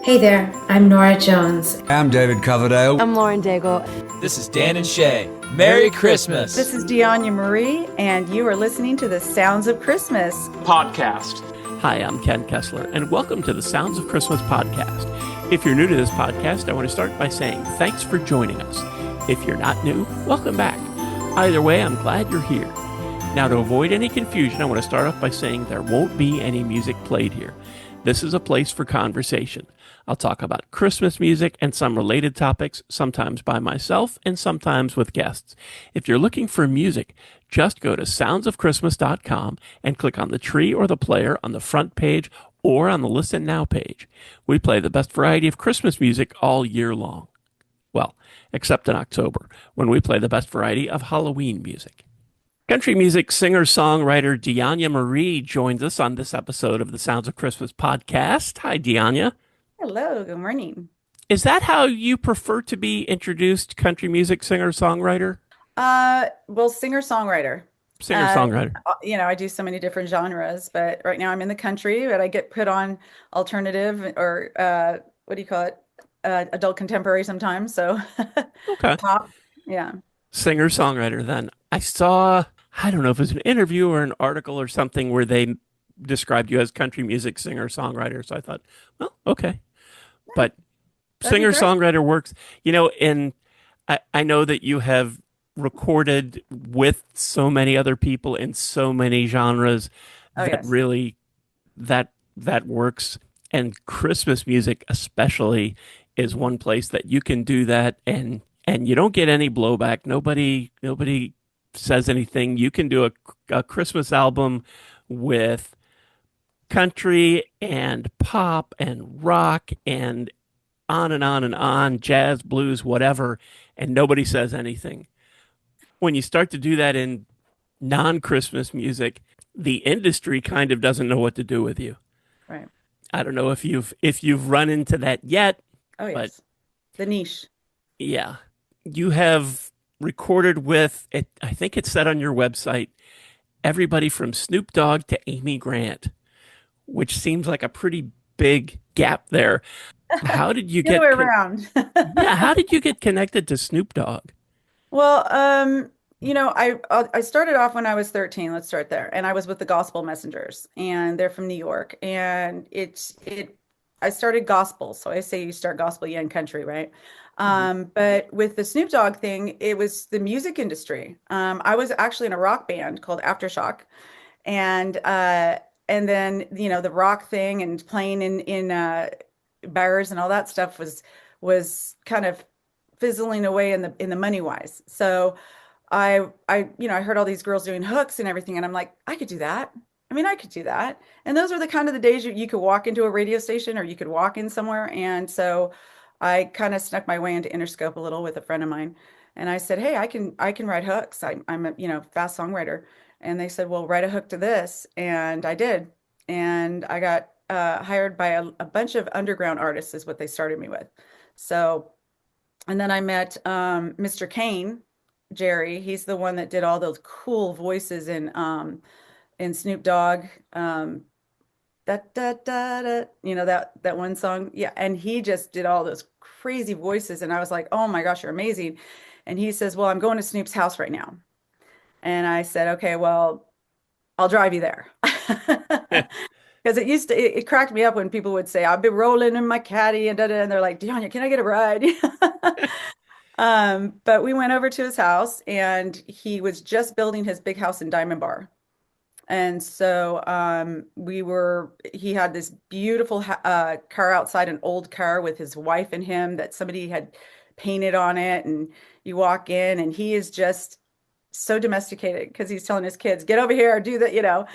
Hey there, I'm Nora Jones. I'm David Coverdale. I'm Lauren Daigle. This is Dan and Shay. Merry Christmas. This is Dionya Marie, and you are listening to the Sounds of Christmas podcast. Hi, I'm Ken Kessler, and welcome to the Sounds of Christmas podcast. If you're new to this podcast, I want to start by saying thanks for joining us. If you're not new, welcome back. Either way, I'm glad you're here. Now, to avoid any confusion, I want to start off by saying there won't be any music played here. This is a place for conversation. I'll talk about Christmas music and some related topics, sometimes by myself and sometimes with guests. If you're looking for music, just go to soundsofchristmas.com and click on the tree or the player on the front page or on the Listen Now page. We play the best variety of Christmas music all year long. Well, except in October, when we play the best variety of Halloween music. Country music singer-songwriter Dionya Marie joins us on this episode of the Sounds of Christmas podcast. Hi, Dionya. Hello, good morning. Is that how you prefer to be introduced, country music singer-songwriter? Well, singer-songwriter. Singer-songwriter. I do so many different genres, but right now I'm in the country, but I get put on alternative or what do you call it? Adult contemporary sometimes. So Okay. Pop. Yeah. Singer-songwriter then. I saw, I don't know if it was an interview or an article or something where they described you as country music singer-songwriter. So I thought, well, okay. But singer-songwriter works, and I know that you have recorded with so many other people in so many genres really that works. And Christmas music especially is one place that you can do that and you don't get any blowback. Nobody says anything. You can do a Christmas album with country and pop and rock and on, jazz, blues, whatever, and nobody says anything. When you start to do that in non-Christmas music, the industry kind of doesn't know what to do with you. Right. I don't know if you've run into that yet. Oh, yes. The niche. Yeah. You have recorded with, I think it said on your website, everybody from Snoop Dogg to Amy Grant, which seems like a pretty big gap there. How did you get around? Yeah, how did you get connected to Snoop Dogg? Well, I started off when I was 13. Let's start there. And I was with the Gospel Messengers, and they're from New York. And I started gospel. So I say you start gospel, yeah, in country, right? But with the Snoop Dogg thing, it was the music industry. I was actually in a rock band called Aftershock, and then the rock thing and playing in bars and all that stuff was kind of fizzling away in the money wise. So I heard all these girls doing hooks and everything, and I'm like, I could do that. I mean, I could do that. And those were the kind of the days you could walk into a radio station or you could walk in somewhere. And so I kind of snuck my way into Interscope a little with a friend of mine. And I said, hey, I can write hooks. I'm a fast songwriter. And they said, well, write a hook to this. And I did. And I got hired by a bunch of underground artists is what they started me with. So, and then I met Mr. Kane, Jerry. He's the one that did all those cool voices in Snoop Dogg, that one song. Yeah. And he just did all those crazy voices. And I was like, oh my gosh, you're amazing. And he says, well, I'm going to Snoop's house right now. And I said, okay, well, I'll drive you there. Because it cracked me up when people would say, I've been rolling in my caddy and they're like, Dionya, can I get a ride? But we went over to his house, and he was just building his big house in Diamond Bar. And so he had this beautiful car outside, an old car with his wife and him that somebody had painted on it. And you walk in, and he is just so domesticated because he's telling his kids, get over here, do that,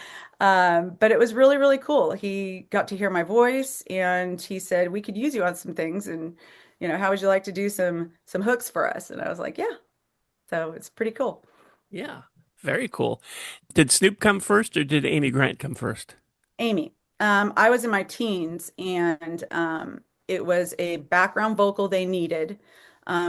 But it was really, really cool. He got to hear my voice, and he said, we could use you on some things. And, how would you like to do some hooks for us? And I was like, yeah. So it's pretty cool. Yeah. Very cool. Did Snoop come first or did Amy Grant come first? Amy. I was in my teens, and it was a background vocal they needed.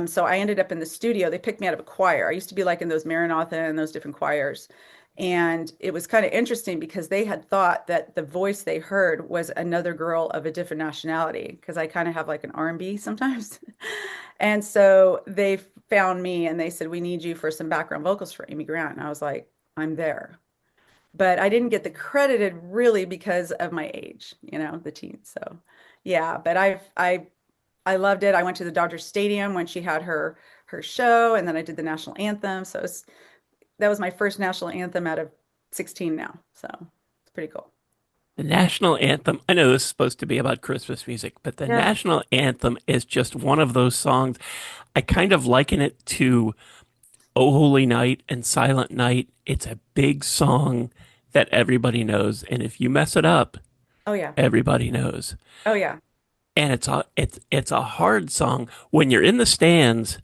So I ended up in the studio. They picked me out of a choir. I used to be like in those Maranatha and those different choirs. And it was kind of interesting because they had thought that the voice they heard was another girl of a different nationality because I kind of have like an R&B sometimes. And so they found me and they said, "We need you for some background vocals for Amy Grant." And I was like, "I'm there." But I didn't get the credited really because of my age, the teens. So yeah, but I loved it. I went to the Dodger Stadium when she had her show, and then I did the national anthem. So that was my first national anthem out of 16 now. So it's pretty cool. The national anthem, I know this is supposed to be about Christmas music, but the Yeah. national anthem is just one of those songs. I kind of liken it to Oh Holy Night and Silent Night. It's a big song that everybody knows, and if you mess it up, Oh yeah. everybody knows. Oh yeah. And it's a hard song. When you're in the stands,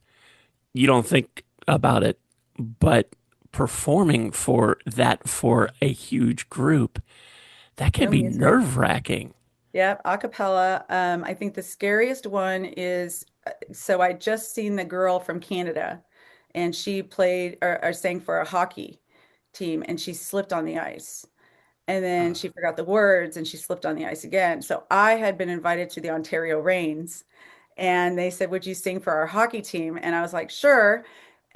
you don't think about it, but performing for a huge group, that can No be music. nerve-wracking. Yep, a cappella. I think the scariest one is so I just seen the girl from Canada and she played or sang for a hockey team and she slipped on the ice. And then she forgot the words and she slipped on the ice again. So I had been invited to the Ontario Reigns and they said, "Would you sing for our hockey team?" And I was like, "Sure."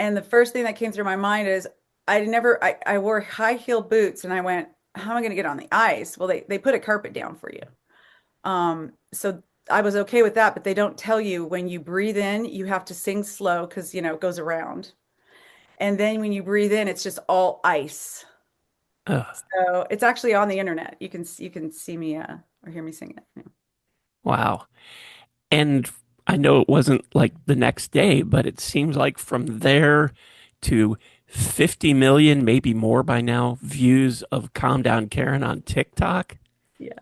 And the first thing that came through my mind is I wore high heel boots and I went, "How am I going to get on the ice?" Well, they put a carpet down for you. So I was okay with that, but they don't tell you when you breathe in, you have to sing slow because, it goes around. And then when you breathe in, it's just all ice. Ugh, So it's actually on the internet. You can see me or hear me sing it. Yeah. wow. And I know it wasn't like the next day, but it seems like from there to 50 million, maybe more by now, views of Calm Down Karen on TikTok. Yeah.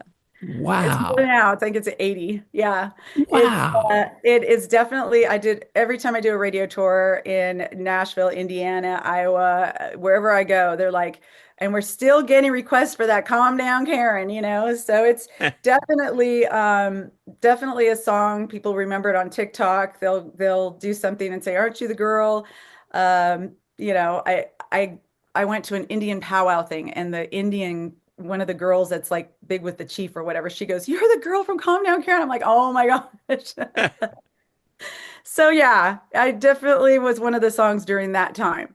It's more Wow. now. I think it's 80. Yeah. Wow. It is definitely I did every time I do a radio tour in Nashville, Indiana, Iowa, wherever I go, they're like, and we're still getting requests for that Calm Down Karen, So it's definitely definitely a song people remember it on TikTok. They'll do something and say, "Aren't you the girl?" I went to an Indian powwow thing and the Indian one of the girls that's like big with the chief or whatever, she goes, "You're the girl from Calm Down Karen." I'm like, "Oh my gosh." So yeah, I definitely was one of the songs during that time.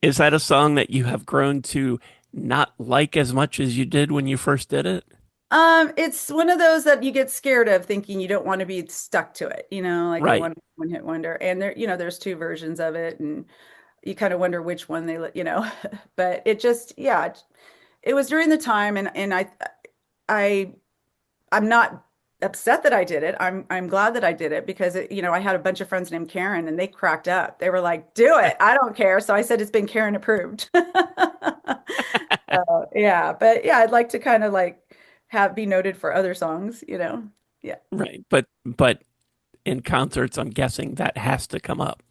Is that a song that you have grown to not like as much as you did when you first did it? It's one of those that you get scared of thinking you don't want to be stuck to it, like a Right. one hit wonder. And there's two versions of it and you kind of wonder which one they let. But it just, yeah, it was during the time and I I'm not upset that I did it. I'm glad that I did it because I had a bunch of friends named Karen and they cracked up. They were like, "Do it. I don't care." So I said it's been Karen approved. So, yeah, but yeah, I'd like to kind of like have be noted for other songs. Yeah. Right. But in concerts, I'm guessing that has to come up.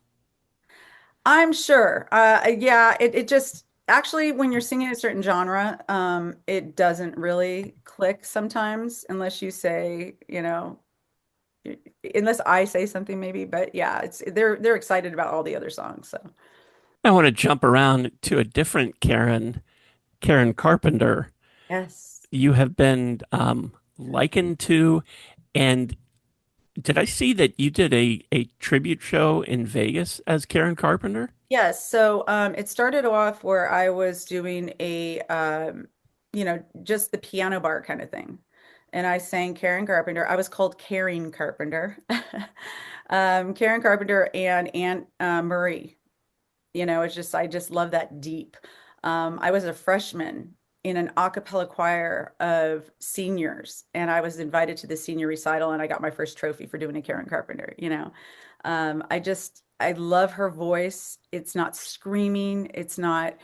I'm sure. Yeah, it just actually when you're singing a certain genre, it doesn't really click sometimes unless you say, unless I say something maybe, but yeah, it's they're excited about all the other songs. So I want to jump around to a different Karen, Karen Carpenter. yes. You have been likened to, and did I see that you did a tribute show in Vegas as Karen Carpenter? Yes. So it started off where I was doing just the piano bar kind of thing. And I sang Karen Carpenter. I was called Karen Carpenter. Karen Carpenter and Aunt Marie. It's just I just love that deep. I was a freshman in an a cappella choir of seniors, and I was invited to the senior recital, and I got my first trophy for doing a Karen Carpenter. I love her voice. It's not screaming. It's not,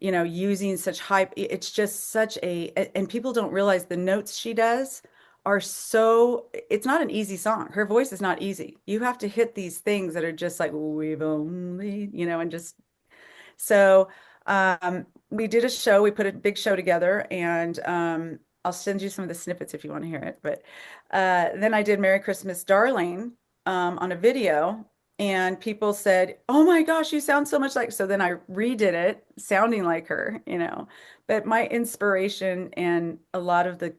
using such hype. It's just such and people don't realize the notes she does are it's not an easy song. Her voice is not easy. You have to hit these things that are just like, "We've only," and just so we did a show. We put a big show together, and I'll send you some of the snippets if you want to hear it. But then I did "Merry Christmas, Darling" on a video, And people said, "Oh my gosh, you sound so much like." So then I redid it, sounding like her. But my inspiration and a lot of the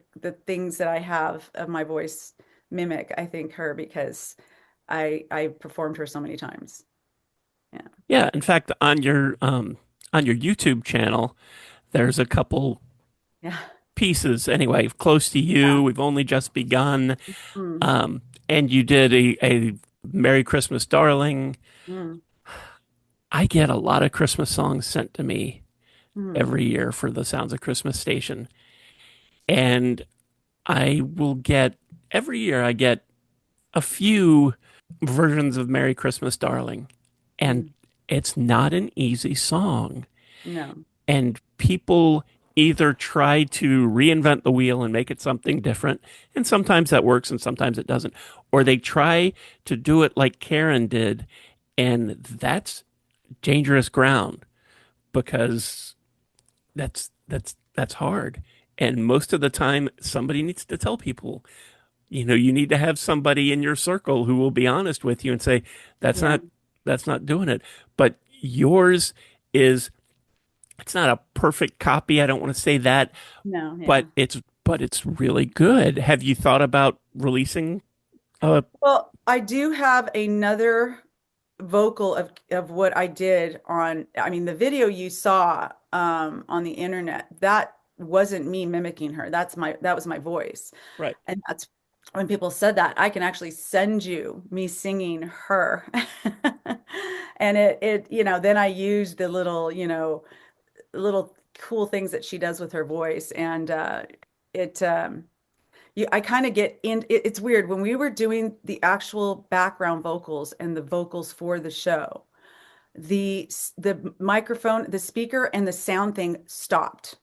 things that I have of my voice mimic, I think, her because I performed her so many times. Yeah. Yeah, in fact, on your YouTube channel, there's a couple Yeah. pieces anyway, close to you. We've only just begun. Mm, Um, and you did a Merry Christmas, Darling. mm, I get a lot of Christmas songs sent to me mm, every year for the Sounds of Christmas station. And I will get, every year, I get a few versions of Merry Christmas, Darling. And mm. it's not an easy song. No. And people either try to reinvent the wheel and make it something different, and sometimes that works and sometimes it doesn't, or they try to do it like Karen did, and that's dangerous ground because that's hard. And most of the time, somebody needs to tell people, you need to have somebody in your circle who will be honest with you and say, that's Yeah. not that's not doing it. But yours is it's not a perfect copy. I don't want to say that, No. but Yeah. it's really good. Have you thought about releasing Well, I do have another vocal of what I did on, I mean, the video you saw on the internet, that wasn't me mimicking her. That was my voice. right? And that's when people said that, I can actually send you me singing her. And then I used the little cool things that she does with her voice. And it I kind of get in it's weird when we were doing the actual background vocals and the vocals for the show, the microphone, the speaker and the sound thing stopped.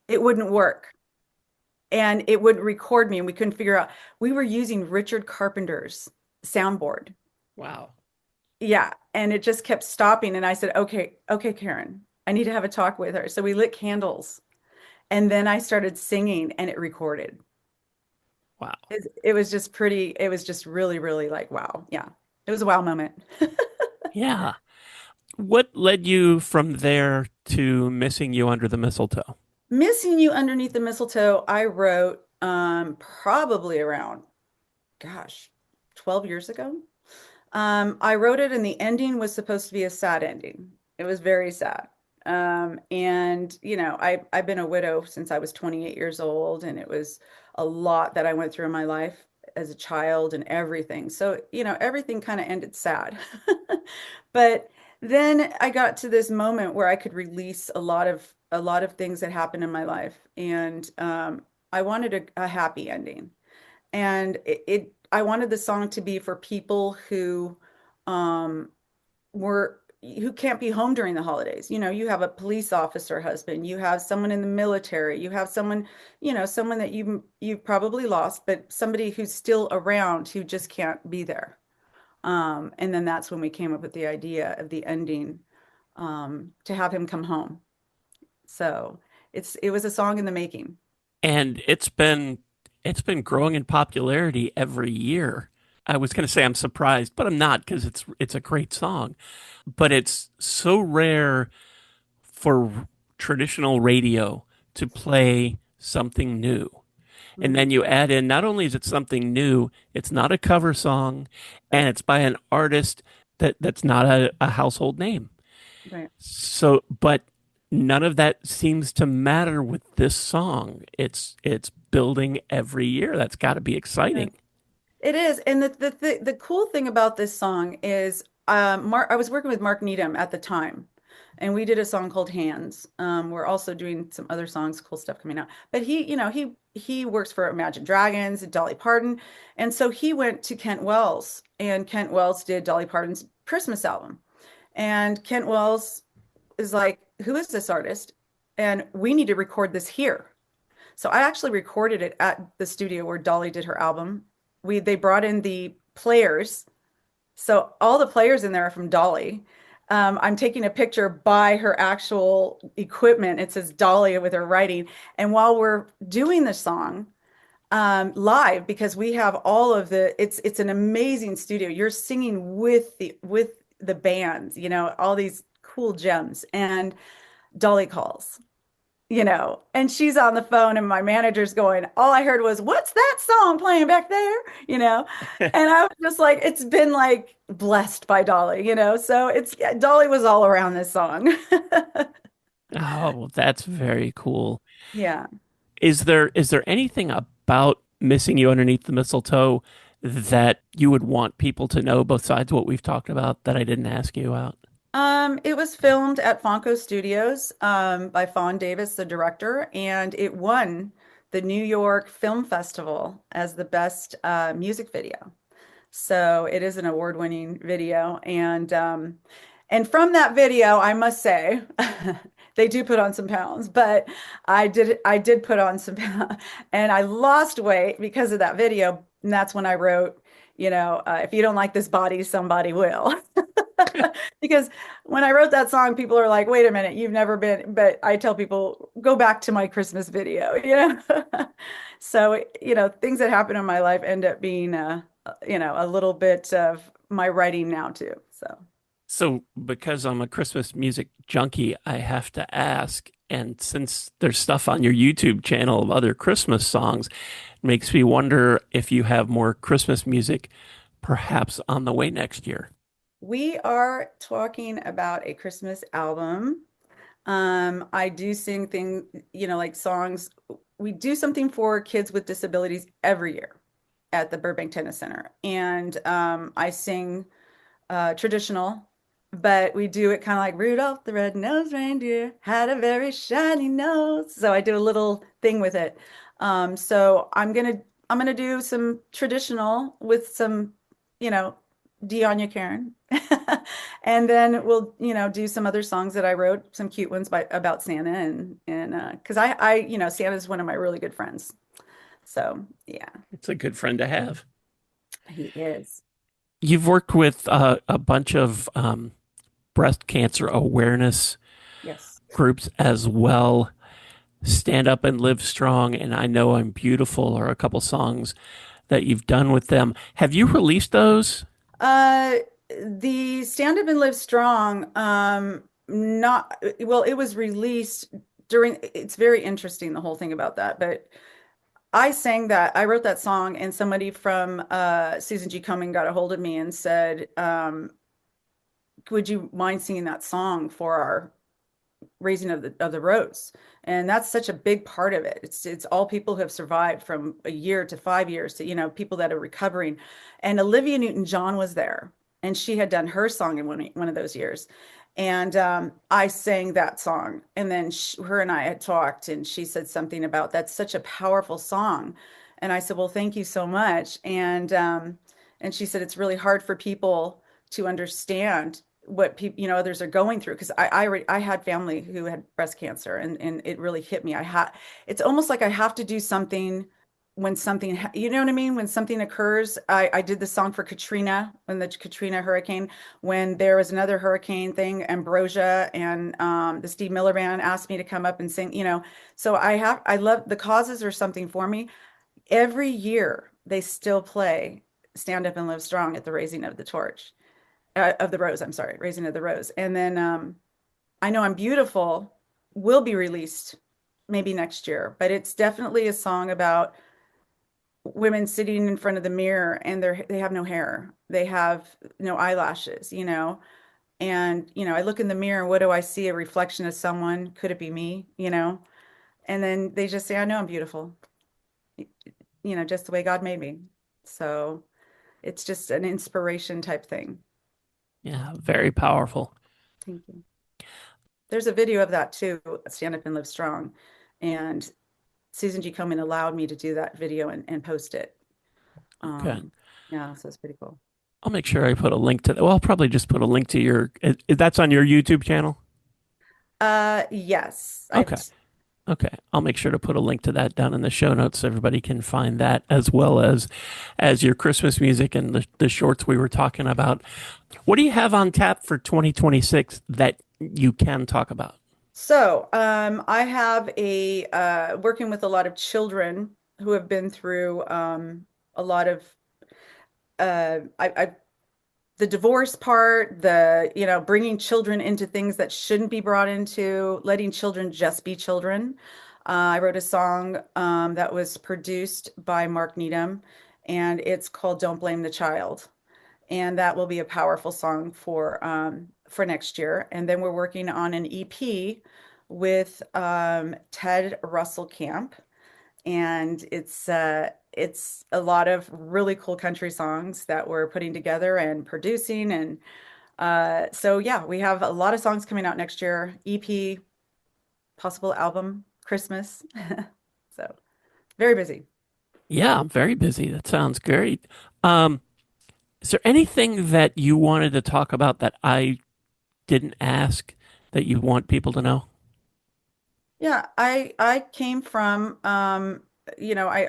It wouldn't work and it wouldn't record me and we couldn't figure out. We were using Richard Carpenter's soundboard. Wow. Yeah, and it just kept stopping and I said, "Okay, okay, Karen, I need to have a talk with her." So we lit candles and then I started singing and it recorded. Wow. It was just really, really like, wow. Yeah. It was a wow moment. Yeah. What led you from there to Missing You Under the Mistletoe? Missing You Underneath the Mistletoe, I wrote probably around, gosh, 12 years ago. I wrote it and the ending was supposed to be a sad ending. It was very sad. And I've been a widow since I was 28 years old, and it was a lot that I went through in my life as a child and everything. So, everything kind of ended sad. But then I got to this moment where I could release a lot of things that happened in my life, and I wanted a happy ending. And I wanted the song to be for people um, who can't be home during the holidays. You have a police officer husband, you have someone in the military, you have someone that you've probably lost, but somebody who's still around who just can't be there. And then that's when we came up with the idea of the ending, to have him come home. So it was a song in the making. And it's been growing in popularity every year. I was going to say I'm surprised, but I'm not because it's a great song. But it's so rare for traditional radio to play something new. And Mhm. then you add in not only is it something new, it's not a cover song, and Right, it's by an artist that's not a household name. right. So, but none of that seems to matter with this song. It's building every year. That's got to be exciting. It is, and the cool thing about this song is, I was working with Mark Needham at the time, and we did a song called Hands. We're also doing some other songs, cool stuff coming out. But he works for Imagine Dragons and Dolly Parton, and so he went to Kent Wells, and Kent Wells did Dolly Parton's Christmas album, and Kent Wells is like, "Who is this artist?" And we need to record this here. So I actually recorded it at the studio where Dolly did her album. They brought in the players. So all the players in there are from Dolly. I'm taking a picture by her actual equipment. It says Dolly with her writing. And while we're doing the song, live because we have all of it's an amazing studio. You're singing with the bands, all these cool gems. And Dolly calls, and she's on the phone and my manager's going, all I heard was, "What's that song playing back there?" You know, and I was just like, it's been like blessed by Dolly, so Dolly was all around this song. Oh, that's very cool. Yeah. Is there anything about Missing You Underneath the Mistletoe that you would want people to know besides what we've talked about that I didn't ask you about? It was filmed at Fonco Studios, by Fawn Davis, the director, and it won the New York Film Festival as the best music video. So it is an award-winning video, and from that video, I must say, they do put on some pounds, but I did put on some pounds, and I lost weight because of that video. And that's when I wrote, if you don't like this body, somebody will. Because when I wrote that song, people are like, wait a minute, you've never been, but I tell people, go back to my Christmas video, So, things that happen in my life end up being, a little bit of my writing now too. So, So, because I'm a Christmas music junkie, I have to ask, and since there's stuff on your YouTube channel of other Christmas songs, it makes me wonder if you have more Christmas music perhaps on the way next year. we are talking about a Christmas album. I do sing things, like songs. We do something for kids with disabilities every year at the Burbank Tennis Center. And I sing traditional, but we do it kind of like Rudolph the Red-Nosed Reindeer had a very shiny nose. So I do a little thing with it. So I'm gonna do some traditional with some, you know, Dionya Karen. And then we'll, do some other songs that I wrote, some cute ones about Santa and because Santa's one of my really good friends. So yeah, It's a good friend to have. he is. You've worked with a bunch of breast cancer awareness Yes. groups as well. Stand Up and Live Strong, and I Know I'm Beautiful are a couple songs that you've done with them. Have you released those? Uh, the Stand Up and Live Strong, not well, it was released during, it's very interesting, the whole thing about that. But I wrote that song, and somebody from Susan G. Komen got a hold of me and said, would you mind singing that song for our raising of the rose? And that's such a big part of it. It's all people who have survived from a year to 5 years to, people that are recovering. And Olivia Newton-John was there, and she had done her song in one of those years. And I sang that song, and then her and I had talked, and she said something about that's such a powerful song. And I said, well, thank you so much. And she said it's really hard for people to understand what people, others are going through, because I had family who had breast cancer, and it really hit me. It's almost like I have to do something when something, you know what I mean? When something occurs. I did the song for Katrina, when the Katrina hurricane, when there was another hurricane thing, Ambrosia, and the Steve Miller Band asked me to come up and sing, so I love the causes or something for me. Every year they still play Stand Up and Live Strong at the raising of the torch, of the rose, I'm sorry, raising of the rose. And then I Know I'm Beautiful will be released maybe next year, but it's definitely a song about women sitting in front of the mirror, and they have no hair, they have no eyelashes, and I look in the mirror, what do I see? A reflection of someone. Could it be me? And then they just say, I know I'm beautiful, just the way God made me. So it's just an inspiration type thing. Yeah, very powerful. Thank you. There's a video of that too, Stand Up and Live Strong. And Susan G. Komen allowed me to do that video and post it. Okay. Yeah, so it's pretty cool. I'll make sure I put a link to that. Well, I'll probably just put a link to that's on your YouTube channel? Yes. Okay. Okay. I'll make sure to put a link to that down in the show notes so everybody can find that, as well as your Christmas music and the shorts we were talking about. What do you have on tap for 2026 that you can talk about? So I have a working with a lot of children who have been through a lot of I the divorce part, the, bringing children into things that shouldn't be brought into, letting children just be children. I wrote a song that was produced by Mark Needham, and it's called "Don't Blame the Child." And that will be a powerful song for next year. And then we're working on an EP with Ted Russell Camp, and it's a lot of really cool country songs that we're putting together and producing. And so yeah, we have a lot of songs coming out next year, EP, possible album, Christmas. So very busy. Yeah, I'm very busy. That sounds great. Um, is there anything that you wanted to talk about that I didn't ask that you want people to know? Yeah, I came from I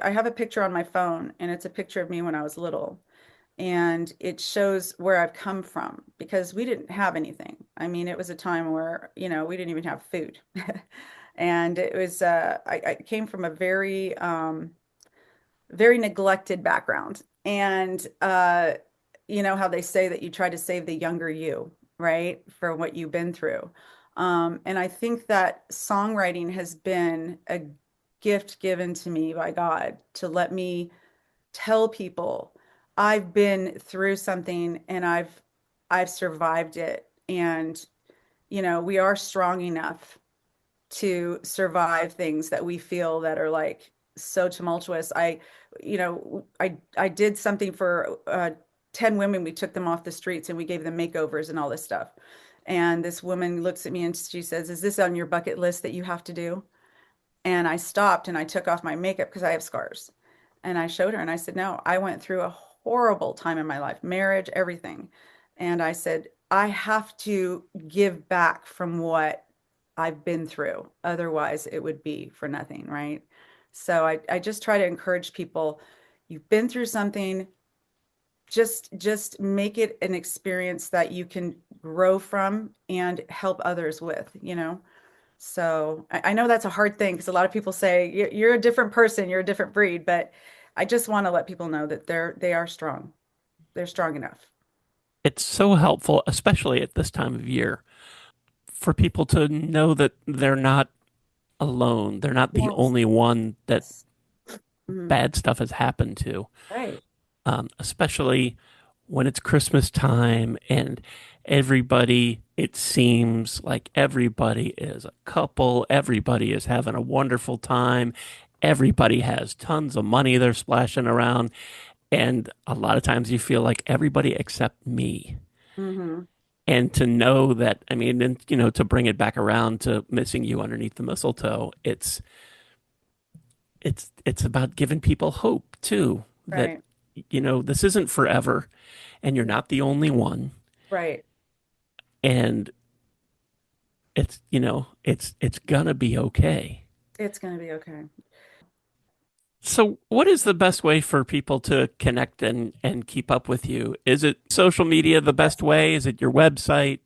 have a picture on my phone, and it's a picture of me when I was little, and it shows where I've come from because we didn't have anything. I mean, it was a time where, we didn't even have food. And it was I came from a very neglected background. And you know how they say that you try to save the younger you, right? For what you've been through. And I think that songwriting has been a gift given to me by God to let me tell people I've been through something, and I've survived it. And we are strong enough to survive things that we feel that are like so tumultuous. I did something for 10 women. We took them off the streets and we gave them makeovers and all this stuff. And this woman looks at me and she says, "Is this on your bucket list that you have to do?" And I stopped and I took off my makeup because I have scars. And I showed her and I said, "No, I went through a horrible time in my life, marriage, everything." And I said, "I have to give back from what I've been through. Otherwise, it would be for nothing, right?" So I just try to encourage people, you've been through something, just make it an experience that you can grow from and help others with. So I know that's a hard thing because a lot of people say you're a different person, you're a different breed, but I just want to let people know that they are strong. They're strong enough. It's so helpful, especially at this time of year, for people to know that they're not alone. They're not the Yes. only one that Yes. Mhm. bad stuff has happened to, Right. especially when it's Christmas time and everybody, it seems like everybody is a couple, everybody is having a wonderful time, everybody has tons of money they're splashing around, and a lot of times you feel like everybody except me. Hmm. And to know that, I mean, and to bring it back around to missing you underneath the mistletoe, it's about giving people hope too, that Right. this isn't forever and you're not the only one, Right. and it's gonna be okay. It's going to be okay. So what is the best way for people to connect and keep up with you? Is it social media the best way? Is it your website?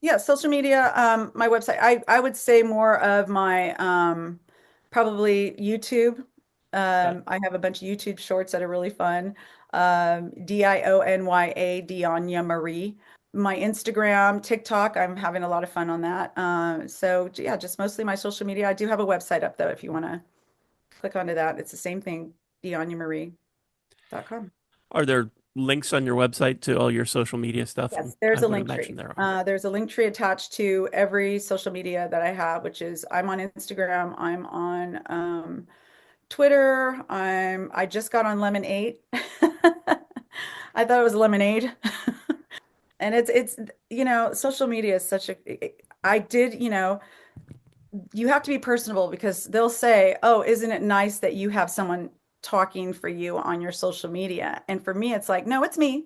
Yeah, social media, my website. I would say more of my probably YouTube. Okay. I have a bunch of YouTube shorts that are really fun. Dionya, Dionya Marie. My Instagram, TikTok, I'm having a lot of fun on that. So yeah, just mostly my social media. I do have a website up though if you want to click onto that. It's the same thing, dionyamarie.com. Are there links on your website to all your social media stuff? And Yes, there's I a would link imagine tree. there are. There's a link tree attached to every social media that I have, which is I'm on Instagram, I'm on Twitter, I just got on Lemonade. I thought it was lemonade. And it's social media is such a I did, you have to be personable because they'll say, "Oh, isn't it nice that you have someone talking for you on your social media?" And for me, it's like, "No, it's me."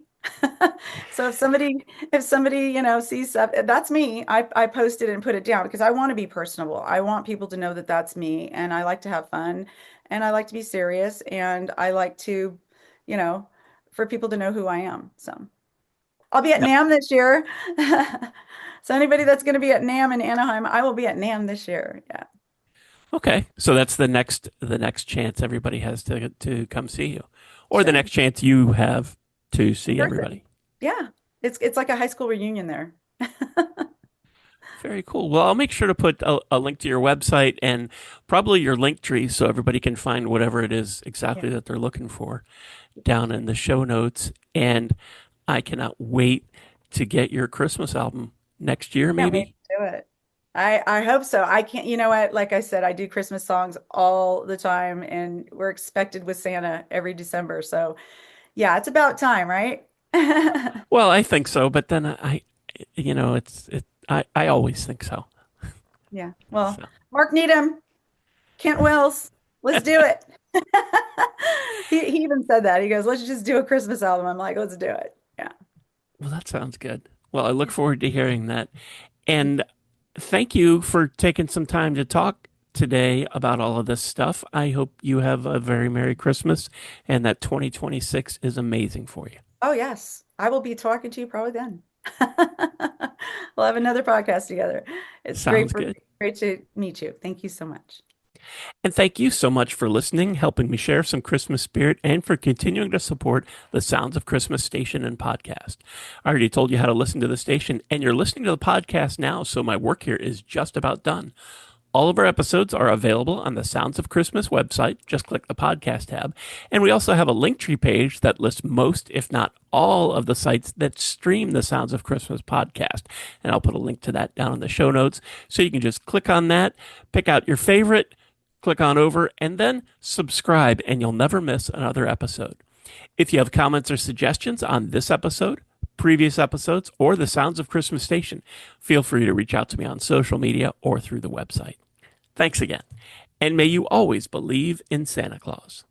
So if somebody, sees stuff, that's me. I post it and put it down because I want to be personable. I want people to know that that's me, and I like to have fun, and I like to be serious, and I like to, you know, for people to know who I am. So I'll be at Yep. NAM this year. So anybody that's going to be at NAM in Anaheim, I will be at NAM this year. Yeah. Okay, so that's the next chance everybody has to come see you, or the Sure. next chance you have to In see person. everybody. Yeah. It's like a high school reunion there. Very cool. Well, I'll make sure to put a link to your website and probably your link tree so everybody can find whatever it is Yeah. exactly that they're looking for Thank down you. in the show notes. And I cannot wait to get your Christmas album next year, Can't wait maybe. to do it. I hope so. I can't, you know what? Like I said, I do Christmas songs all the time and we're expected with Santa every December. So yeah, it's about time, right? Well, I think so, but then I always think so. Yeah. Well, So, Mark Needham, Kent Wells, let's do it. He even said that. He goes, let's just do a Christmas album. I'm like, let's do it. Yeah. well, that sounds good. Well, I look forward to hearing that. And thank you for taking some time to talk today about all of this stuff. I hope you have a very Merry Christmas and that 2026 is amazing for you. Oh, yes. I will be talking to you probably then. We'll have another podcast together. It's Sounds good. great to meet you. Thank you so much. And thank you so much for listening, helping me share some Christmas spirit, and for continuing to support the Sounds of Christmas station and podcast. I already told you how to listen to the station, and you're listening to the podcast now, so my work here is just about done. All of our episodes are available on the Sounds of Christmas website. Just click the podcast tab. And we also have a Linktree page that lists most, if not all, of the sites that stream the Sounds of Christmas podcast. And I'll put a link to that down in the show notes. So you can just click on that, pick out your favorite, click on over, and then subscribe, and you'll never miss another episode. If you have comments or suggestions on this episode, previous episodes, or the Sounds of Christmas station, feel free to reach out to me on social media or through the website. Thanks again, and may you always believe in Santa Claus.